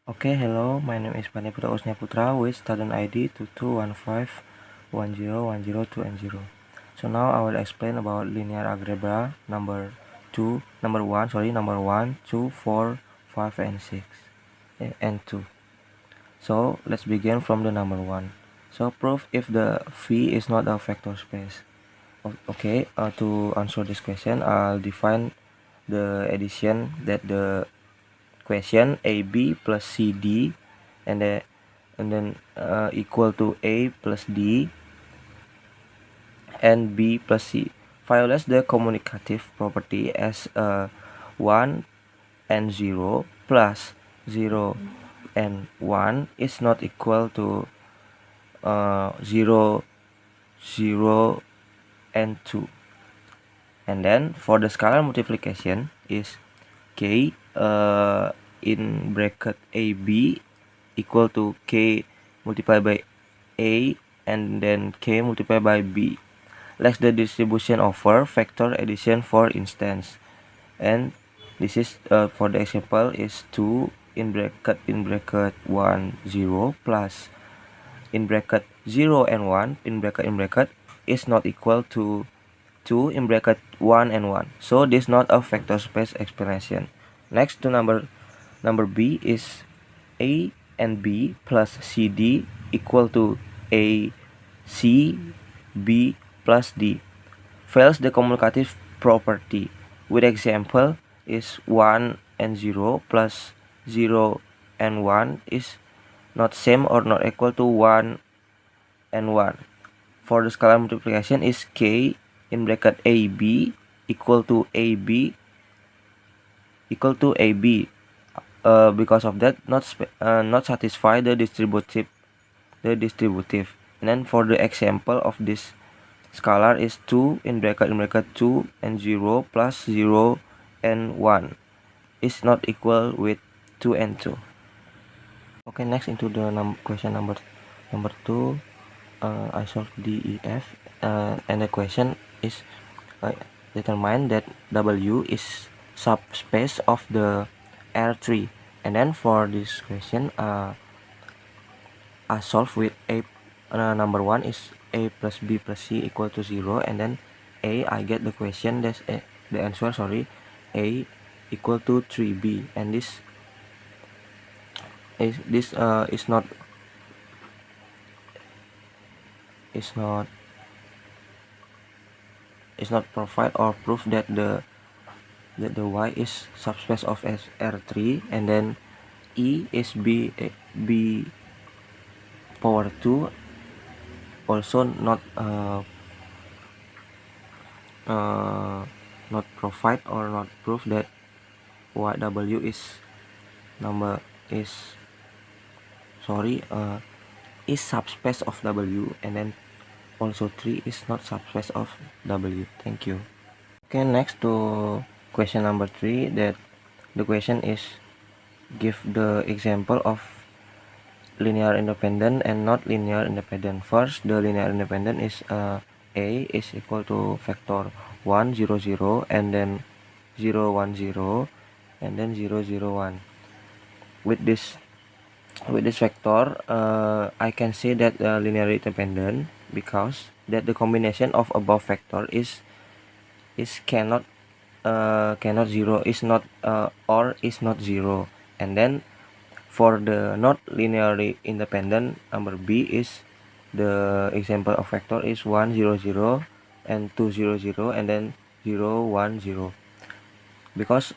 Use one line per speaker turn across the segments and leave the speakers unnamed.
Okay, hello, my name is Paniputra Usnya Putra with student ID 2215101020 and 0. So now I will explain about linear algebra number 1, 2, 4, 5, and 6, and 2. So let's begin from the number 1. So prove if the V is not a vector space. Okay, to answer this question, I'll define the addition that the question AB plus CD and then equal to A plus D and B plus C violates the communicative property as 1 and 0 plus 0 and 1 is not equal to 0, 0 and 2. And then for the scalar multiplication is K in bracket AB equal to K multiplied by A and then K multiplied by B. Let's the distribution over vector addition for instance. And this is for the example is 2 in bracket 1 0 plus in bracket 0 and 1 in bracket is not equal to 2 in bracket 1 and 1. So this is not a vector space explanation. Next to number B is A and B plus CD equal to A, C, B plus D. Fails the commutative property. With example is 1 and 0 plus 0 and 1 is not same or not equal to 1 and 1. For the scalar multiplication is K in bracket AB equal to AB because of that not satisfy the distributive. And then for the example of this scalar is 2 in bracket 2 and 0 plus 0 and 1 is not equal with 2 and 2. Okay, next into the question number 2. I solve DEF and the question is determine that W is subspace of the R3. And then for this question I solve with A. Number 1 is A plus B plus C equal to 0, and then A I get the question that's the answer, A equal to 3B, and this is not provide or proof that the Y is subspace of R3, and then E is B power 2 also not provide or not proof that W is subspace of W, and then also 3 is not subspace of W. Thank you. Okay, next to question number 3, that the question is give the example of linear independent and not linear independent. First, the linear independent is A is equal to vector 1 0 0 and then 0 1 0 and then 0 0 1. With this vector I can say that linearly independent because that the combination of above vector is cannot 0 is not or is not 0. And then for the not linearly independent, number B is the example of vector is 1 0 0 and 2 0 0 and then 0 1 0, because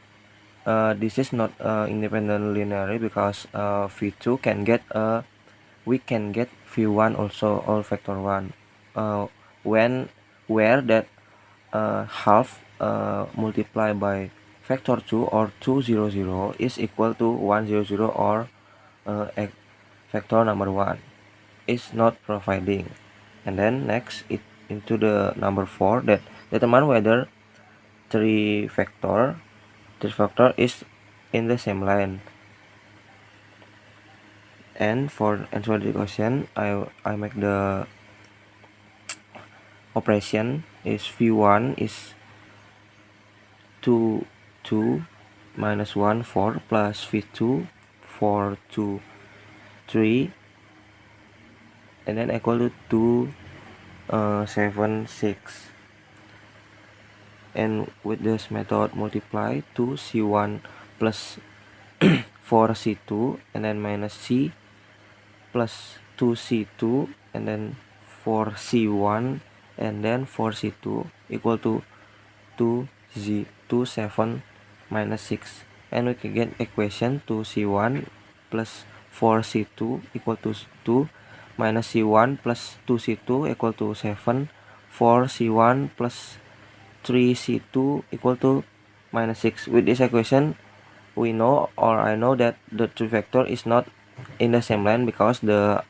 this is not independent linearly because V2 can get we can get V1 also, or vector 1 where that half multiplied by vector 2 or 2 0 0 is equal to 1 0 0 or vector number 1 is not providing. And then next it into the number 4, that determine whether three vector is in the same line. And for answer the question, I make the operation is V1 is 2 minus 1 4 plus V2 4, 2, 3, and then equal to 2, 7, 6. And with this method, multiply 2c1 plus 4c2 and then minus c plus 2c2 and then 4c1 and then 4c2 equal to 7 minus 6, and we can get equation 2c1 plus 4c2 equal to 2 minus c1 plus 2c2 equal to 7, 4c1 plus 3c2 equal to minus 6. With this equation, we know, or I know, that the three vector is not in the same line because the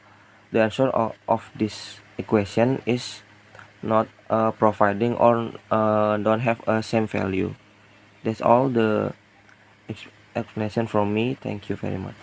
answer of this equation is not providing or don't have a same value. That's all the explanation from me. Thank you very much.